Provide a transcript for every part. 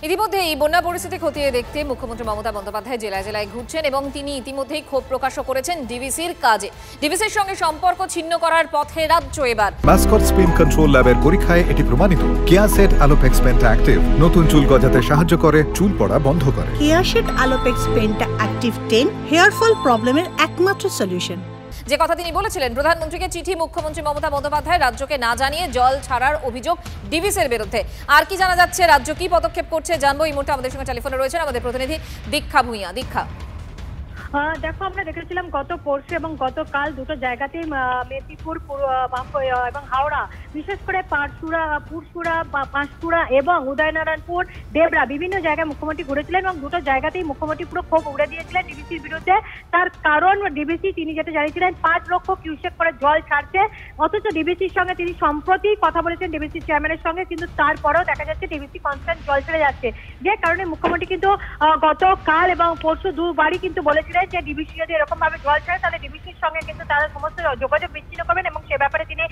ইতিমধ্যে এই বন্যা পরিস্থিতি খতিয়ে দেখতে মুখ্যমন্ত্রী মমতা বন্দ্যোপাধ্যায় জেলায় জেলায় ঘুরছেন এবং তিনি ইতিমধ্যেই ক্ষোভ প্রকাশও করেছেন ডিভিসির কাজে। ডিভিসির সঙ্গে সম্পর্ক ছিন্ন করার পথে রাজ্য এবার। মাসকট স্পিন কন্ট্রোল ল্যাবের পরীক্ষায় এটি প্রমাণিত। কেয়াসেট আলোপেক্স পেন্টা অ্যাক্টিভ নতুন চুল গজাতে সাহায্য করে, চুল পড়া বন্ধ করে। Keya Seth alopex penta active 10 hair fall প্রবলেমের একমাত্র সলিউশন। যে কথা তিনি বলেছিলেন, প্রধানমন্ত্রীকে চিঠি মুখ্যমন্ত্রী মমতা বন্দ্যোপাধ্যায় রাজ্যকে না জানিয়ে জল ছাড়ার অভিযোগ ডিভিসির বিরুদ্ধে। আর কি জানা যাচ্ছে, রাজ্য কি পদক্ষেপ করছে জানবো। এই মুহূর্তে আমাদের সঙ্গে টেলিফোনে রয়েছেন আমাদের প্রতিনিধি দীক্ষা ভূঁইয়া। দীক্ষা, দেখো, আমরা দেখেছিলাম গত পরশু এবং গতকাল দুটো জায়গাতেই মেদিনীপুর এবং হাওড়া, বিশেষ করে পাঁশকুড়া এবং উদয়নারায়ণপুর, দেবরা বিভিন্ন জায়গায় মুখ্যমন্ত্রী ঘুরেছিলেন এবং দুটো জায়গাতেই মুখ্যমন্ত্রী পুরো ক্ষোভ উড়ে দিয়েছিলেন ডিভিসির বিরুদ্ধে। তার কারণ ডিভিসি তিনি যেটা জানিয়েছিলেন 5 লক্ষ কিউসেক করে জল ছাড়ছে, অথচ ডিভিসির সঙ্গে তিনি সম্প্রতি কথা বলেছেন ডিভিসি চেয়ারম্যানের সঙ্গে, কিন্তু তারপরেও দেখা যাচ্ছে ডিভিসি কনস্ট্যান্ট জল ছেড়ে যাচ্ছে। যে কারণে মুখ্যমন্ত্রী কিন্তু গতকাল এবং পরশু দুবারই কিন্তু বলেছিলেন যে ডিভিসি যদি এরকম ভাবে জল ছাড়ে তাহলে ডিভিসির সঙ্গে কিন্তু তারা সমস্ত যোগাযোগ বিচ্ছিন্ন করবেন এবং সে ব্যাপারে তিনি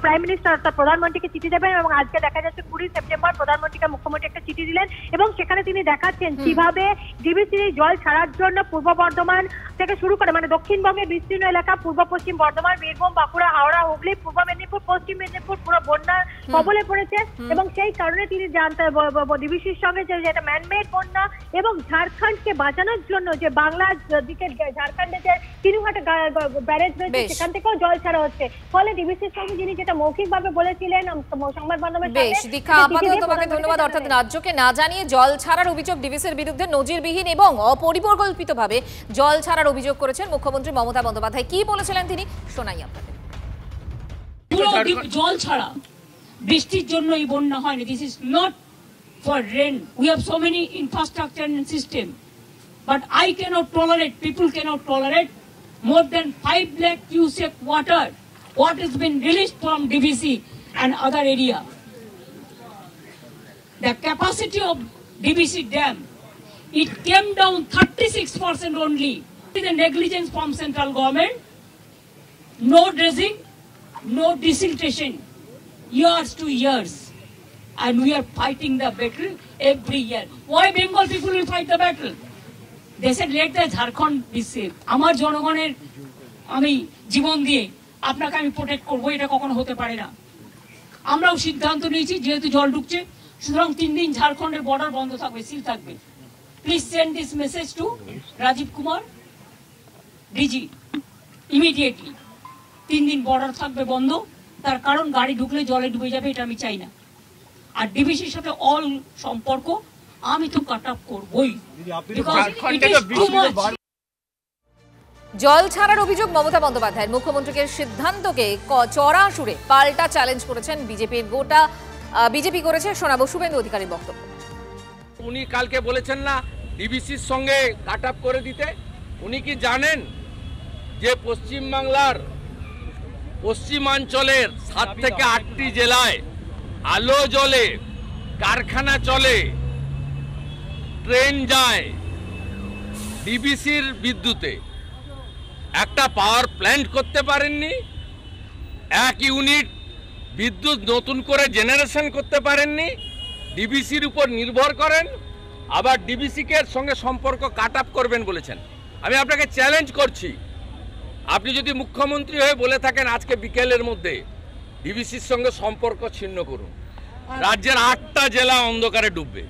প্রাইম মিনিস্টার অর্থাৎ প্রধানমন্ত্রীকে চিঠি দেবেন। এবং আজকে দেখা যাচ্ছে 20 সেপ্টেম্বর প্রধানমন্ত্রীকে মুখ্যমন্ত্রী একটা চিঠি দিলেন এবং সেখানে তিনি দেখাচ্ছেন কিভাবে ডিভিসির জল ছাড়ার জন্য পূর্ব বর্ধমান থেকে শুরু করে মানে দক্ষিণবঙ্গের বিস্তীর্ণ এলাকা, পূর্ব পশ্চিম বর্ধমান, বীরভূম, বাঁকুড়া, হাওড়া, হুগলি, পূর্ব মেদিনীপুর, পশ্চিম মেদিনীপুর পুরো বন্যার কবলে পড়েছে এবং সেই কারণে তিনি জানতে ডিভিসির সঙ্গে যে একটা ম্যানমেড বন্যা এবং ঝাড়খণ্ডকে বাঁচানোর জন্য যে বাংলার দিকে ঝাড়খণ্ডে যে তিনুঘাটা ব্যারেজ রয়েছে সেখান থেকেও জল ছাড়া হচ্ছে। ফলে ডিভিসির সঙ্গে যিনি যেটা মৌখিকভাবে বলেছিলেন সংবাদ মাধ্যমের বেশ দীক্ষা, আপাতত তোমাকে ধন্যবাদ। অর্থাৎ রাজ্যকে না জানিয়ে জল ছাড়ার অভিযোগ ডিভিসির বিরুদ্ধে নজিরবিহীন এবং অপরিকল্পিতভাবে জল ছাড়ার অভিযোগ করেছেন মুখ্যমন্ত্রী মমতা বন্দ্যোপাধ্যায়। কি বলেছিলেন তিনি শোনাই আপনাদের। জল ছাড়া বৃষ্টির জন্য এই বন্যা হয়নি। This is not for rain. We have so many infrastructure and system, but I cannot tolerate, people cannot tolerate more than 5 lakh cubic water what has been released from DVC and other area. The capacity of DVC dam, it came down 36% only. The negligence from central government, no dredging, no desiltation, years to years, and we are fighting the battle every year. Why Bengal people will fight the battle? They said let the Jharkhand be safe. আমার জনগণের আমি জীবন দিয়ে আপনাকে আমি protect করবো, এটা কখনো হতে পারে না। আমরাও সিদ্ধান্ত নিয়েছি যেহেতু জল ঢুকছে, সুতরাং 3 দিন ঝাড়খণ্ডের বর্ডার বন্ধ থাকবে, সিল থাকবে। Please send this message to Rajiv Kumar DG immediately. 3 দিন বর্ডার থাকবে বন্ধ, তার কারণ গাড়ি ঢুকলে জলে ডুবে যাবে, এটা আমি চাই না। আর ডিভিসির সাথে অল সম্পর্ক আমি তো কাট আপ করবই। জল ছাড়ার অভিযোগ মমতা বন্দ্যোপাধ্যায়ের, মুখ্যমন্ত্রীর সিদ্ধান্তকে চড়া সুরে পাল্টা চ্যালেঞ্জ করেছেন বিজেপির গোটা বিজেপি করেছে। শোনাবো শুভেন্দু অধিকারীর বক্তব্য। উনি কালকে বলেছেন না ডিভিসির সঙ্গে কাট আপ করে দিতে। উনি কি জানেন যে পশ্চিমবাংলার পশ্চিমাঞ্চলের 7 থেকে 8টি জেলায় আলো জ্বলে, কারখানা চলে, ট্রেন যায় ডিভিসির বিদ্যুতে? একটা পাওয়ার প্ল্যান্ট করতে পারেননি, 1 ইউনিট বিদ্যুৎ নতুন করে জেনারেশন করতে পারেননি, ডিভিসির উপর নির্ভর করেন, আবার ডিভিসিকে সঙ্গে সম্পর্ক কাট আপ করবেন বলেছেন। আমি আপনাকে চ্যালেঞ্জ করছি, আপনি যদি মুখ্যমন্ত্রী হয়ে বলে থাকেন আজকে বিকেলের মধ্যে ডিভিসির সঙ্গে সম্পর্ক ছিন্ন করুন, রাজ্যের 8টা জেলা অন্ধকারে ডুববে।